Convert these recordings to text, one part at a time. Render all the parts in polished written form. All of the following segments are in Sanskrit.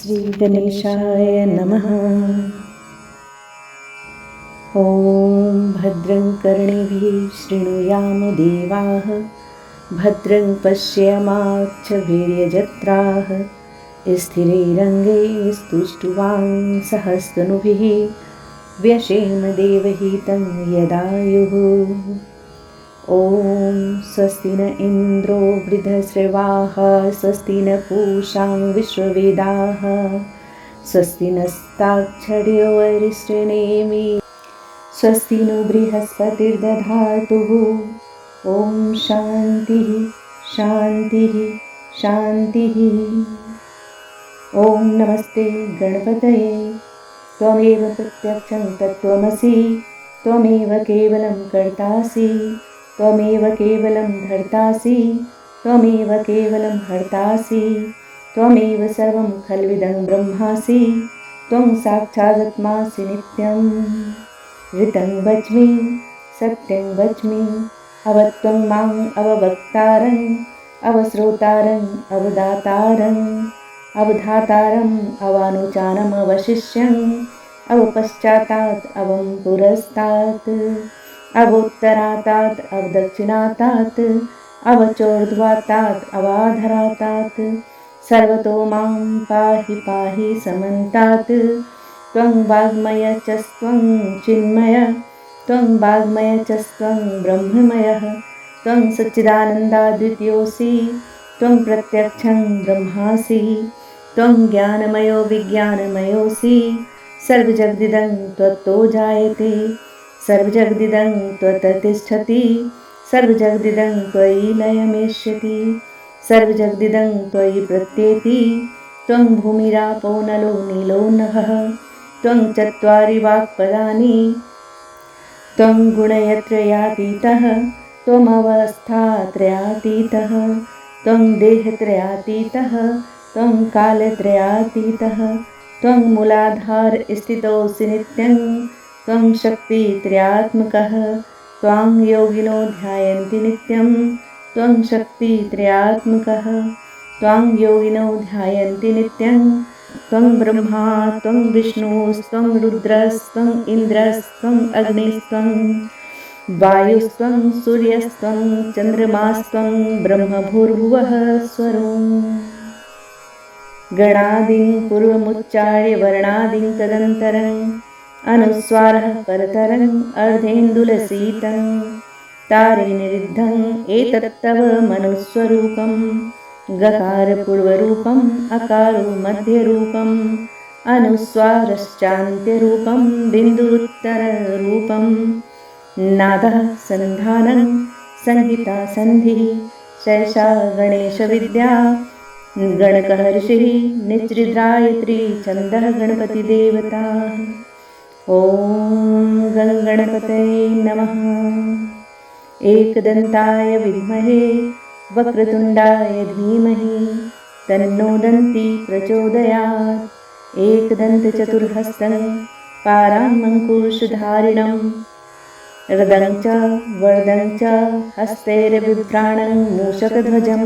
श्रीगणेशाय नमः। ॐ भद्रं कर्णेभिः शृणुयाम देवाः, भद्रं पश्येमाक्षभिर्यजत्राः, स्थिरैरङ्गैः स्तुष्टुवांसहस्तनुभिः व्यशेम देवहितं यदायुः। ॐ स्वस्ति न इन्द्रो वृद्धश्रवाः, स्वस्ति न पूषा विश्ववेदाः, स्वस्ति नस्ताक्षर्यो वरिष्ठनेमि, स्वस्ति नो बृहस्पतिर्दधातु। ॐ शान्तिः शान्तिः शान्तिः। ॐ नमस्ते गणपतये। त्वमेव प्रत्यक्षं तत्त्वमसि, त्वमेव केवलं कर्तासि, त्वमेव केवलं धर्तासि, त्वमेव केवलं हर्तासि, त्वमेव सर्वं खल्विदं ब्रह्मासि, त्वं साक्षादात्मासि नित्यं। ऋतं वच्मि सत्यं वच्मि, अवत्वं माम् अववक्तारं, अवश्रोतारं अवदातारं, अवधातारं अवानुचानम् अवशिष्यं, अवपश्चातात् अवं पुरस्तात्, अवोत्तरातात् अवदक्षिणातात्, अवचोर्ध्वातात् अवाधरातात्, सर्वतो मां पाहि पाहि समन्तात्। त्वं वाङ्मय च त्वं चिन्मय, त्वं वाङ्मय च त्वं ब्रह्ममयः, त्वं सच्चिदानन्दाद्वितीयोऽसि, त्वं प्रत्यक्षं ब्रह्मासि, त्वं ज्ञानमयो विज्ञानमयोऽसि, सर्वजगदिदं त्वत्तो जायते, सर्वजगदिदं त्वत् तिष्ठति, सर्वजगदिदं त्वयि लयमेष्यति, सर्वजगदिदं त्वयि प्रत्येति। त्वं भूमिरापो नलो नीलो नभः, त्वं चत्वारि वाक्पदानि, त्वं गुणत्रयातीतः, त्वमवस्थात्रयातीतः, त्वं देहत्रयातीतः, त्वं कालत्रयातीतः, त्वं मूलाधार स्थितोऽसि नित्यं, त्वं शक्तित्रयात्मकः, त्वां योगिनो ध्यायन्ति नित्यं, त्वं शक्तित्रयात्मकः, त्वां योगिनो ध्यायन्ति नित्यं। त्वं ब्रह्मा त्वं विष्णुस्त्वं रुद्रस्त्वं इन्द्रस्त्वं अग्निस्त्वं वायुस्त्वं सूर्यस्त्वं चन्द्रमास्त्वं ब्रह्मभूर्भुवः स्वरम्। गणादिं पूर्वमुच्चार्य वर्णादिं तदन्तरम्, अनुस्वारः परतरम् अर्धेन्दुलसीतं, तारेनिरुद्धम् एतत्तव मनुस्वरूपम्। गकार पूर्वरूपम् अकारो मध्यरूपम्, अनुस्वारश्चान्त्यरूपं बिन्दुरुत्तररूपम्। नादः सन्धानं संहिता सन्धिः, शैषा गणेशविद्या गणकः ऋषिः, निच्रिद्रायत्री छन्दः गणपतिदेवता। ॐ गणगणपतये नमः। एकदन्ताय विद्महे वक्रतुण्डाय धीमहि, तन्नो दन्ती प्रचोदयात्। एकदन्तचतुर्हस्तं पारामङ्कुशधारिणं, रदं च वरदं च हस्तैर्बिभ्राणं मूषकध्वजं,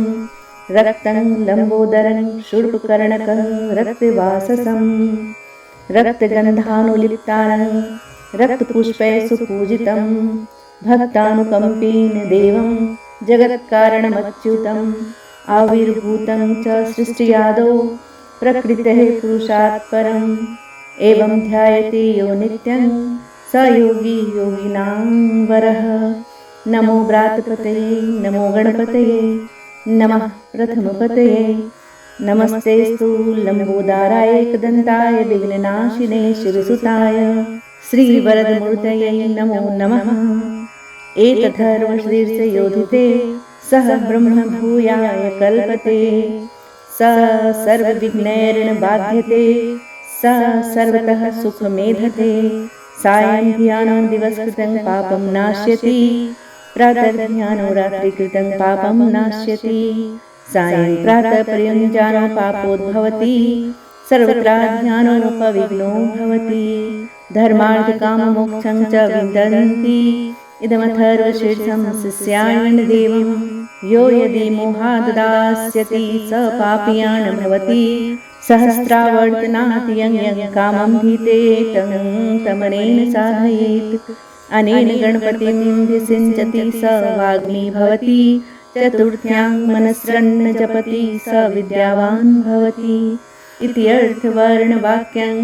रक्तं लम्बोदरं शूर्पकर्णकं रक्तवाससं, रक्तगन्धानुलिप्तानं रक्तपुष्पैः सुपूजितं, भक्तानुकम्पेन देवं जगत्कारणमच्युतम्, आविर्भूतं च सृष्टियादौ प्रकृतेः पुरुषात् परम्। एवं ध्यायते यो नित्यं स योगी योगिनां वरः। नमो व्रातपतये नमो गणपतये, नमः प्रथमपतये। नमस्तेस्तु लम्बोदराय एकदन्ताय विघ्ननाशिने शिवसुताय श्रीवरदमूर्तये नमो नमः। एतद्धर्मशीर्षयोधिते सः ब्रह्म भूयाय कल्पते, स सर्वविघ्नैर्नबाध्यते, स सर्वतः सुखमेधते। सायं ध्यानो दिवसकृतं पापं नाश्यति, प्रातर्ध्यानो रात्रिकृतं पापं नाश्यति। सायं प्रातः पर्यञ्जानो पापोद्भवति, सर्वत्र ध्यानोपविघ्नो भवति। धर्मार्थकाममोक्षं च विन्दन्ति, इदमथर्वशीर्षं शिष्यायण देवं। यो यदि मोहाद् दास्यति स पापीयान् भवति, सहस्रावर्तनात् यं यं कामं धीते तं तमनेन साधयेत्। अनेन गणपतिं विसिञ्चति स वाग्मी भवति। चतुर्थ्यां मनस्रन्न जपति स विद्यावान् भवति। इति अर्थवर्णवाक्यं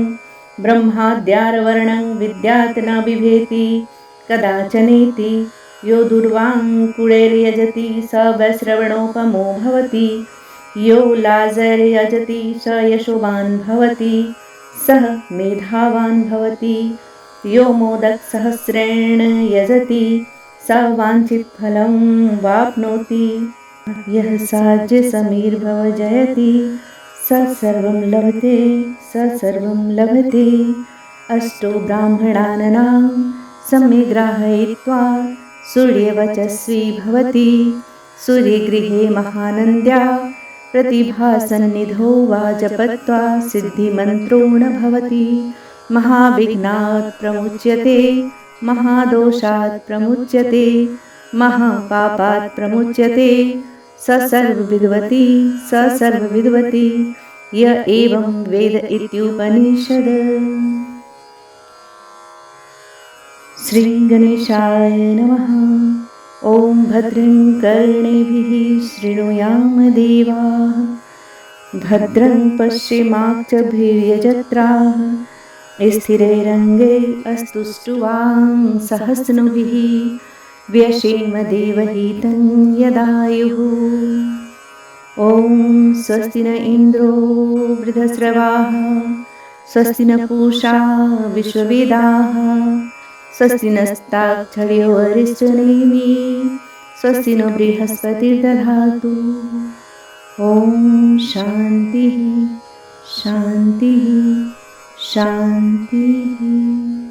ब्रह्माद्यारवर्णं विद्यात् न बिभेति कदाचनेति। यो दुर्वाङ्कुळैर्यजति स वैश्रवणोपमो भवति। यो लाजैर्यजति स यशोवान् भवति। सः मेधावान् भवति। यो मोदकसहस्रेण यजति स वाञ्छितफलं वाप्नोति। यः साज्यसमीर्भवजयति स सर्वं लभते लभते। अष्टो ब्राह्मणानां सम्यग्राहयित्वा सूर्यवचस्वी भवति। सूर्यगृहे महानन्द्या प्रतिभासन्निधौ वा जपत्वा सिद्धिमन्त्रो न भवति। महाविघ्नात् प्रमुच्यते महादोषात् प्रमुच्यते महापापात् प्रमुच्यते। स सर्वविद्वति य एवं वेद इत्युपनिषद। श्री गणेशाय नमः। ॐ भद्रं कर्णेभिः शृणुयाम देवाः। भद्रं पश्येमाक्षभिर्यजत्राः। स्थिरैरङ्गै अस्तुष्टुवां सहस्नुभिः। व्यशेम देवहितं यदायुः। ॐ स्वस्ति न इन्द्रो वृद्धश्रवाः। स्वस्ति न पूषा विश्ववेदाः। स्वस्ति नस्ताक्षर्यो अरिष्टनेमि। स्वस्ति नो बृहस्पतिर्दधातु। ॐ शान्तिः शान्तिः शान्तिः।